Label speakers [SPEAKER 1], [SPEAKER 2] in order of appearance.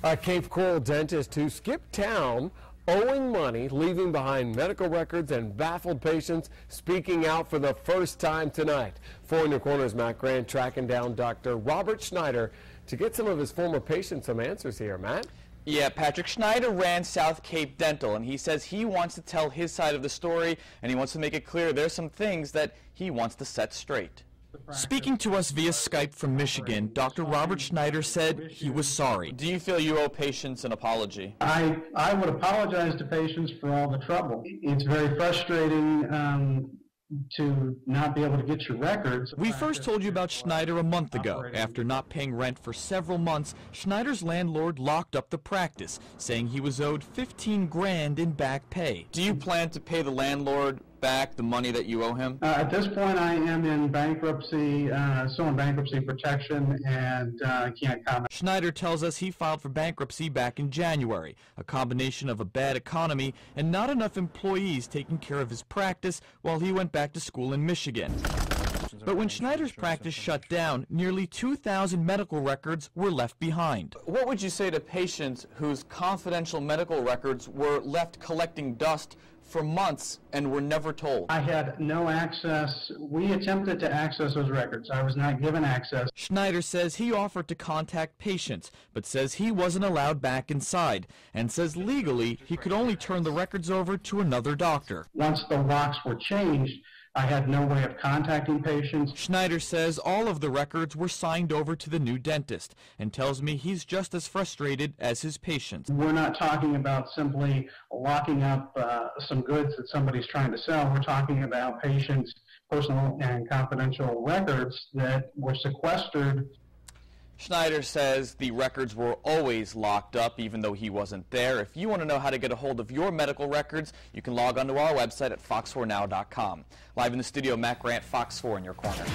[SPEAKER 1] A Cape Coral dentist who skipped town, owing money, leaving behind medical records, and baffled patients speaking out for the first time tonight. 4 in your Corner's Matt Grant tracking down Dr. Robert Schneider to get some of his former patients some answers here. Matt?
[SPEAKER 2] Yeah, Patrick, Schneider ran South Cape Dental, and he says he wants to tell his side of the story, and he wants to make it clear there's some things that he wants to set straight.
[SPEAKER 3] Speaking to us via Skype from Michigan, Dr. Robert Schneider said he was sorry.
[SPEAKER 2] Do you feel you owe patients an apology?
[SPEAKER 4] I would apologize to patients for all the trouble. It's very frustrating to not be able to get your records.
[SPEAKER 3] We first told you about Schneider a month ago. After not paying rent for several months, Schneider's landlord locked up the practice, saying he was owed $15 grand in back pay.
[SPEAKER 2] Do you plan to pay the landlord back the money that you owe him?
[SPEAKER 4] At this point, I am in bankruptcy, still in bankruptcy protection, and can't comment.
[SPEAKER 3] Schneider tells us he filed for bankruptcy back in January, a combination of a bad economy and not enough employees taking care of his practice while he went back to school in Michigan. But when Schneider's practice shut down, nearly 2,000 medical records were left behind.
[SPEAKER 2] What would you say to patients whose confidential medical records were left collecting dust for months and were never told?
[SPEAKER 4] I had no access. We attempted to access those records. I was not given access.
[SPEAKER 3] Schneider says he offered to contact patients, but says he wasn't allowed back inside, and says legally he could only turn the records over to another doctor.
[SPEAKER 4] Once the locks were changed, I had no way of contacting patients.
[SPEAKER 3] Schneider says all of the records were signed over to the new dentist and tells me he's just as frustrated as his patients.
[SPEAKER 4] We're not talking about simply locking up some goods that somebody's trying to sell. We're talking about patients' personal and confidential records that were sequestered.
[SPEAKER 2] Schneider says the records were always locked up even though he wasn't there. If you want to know how to get a hold of your medical records, you can log onto our website at fox4now.com. Live in the studio, Matt Grant, Fox 4 in your corner.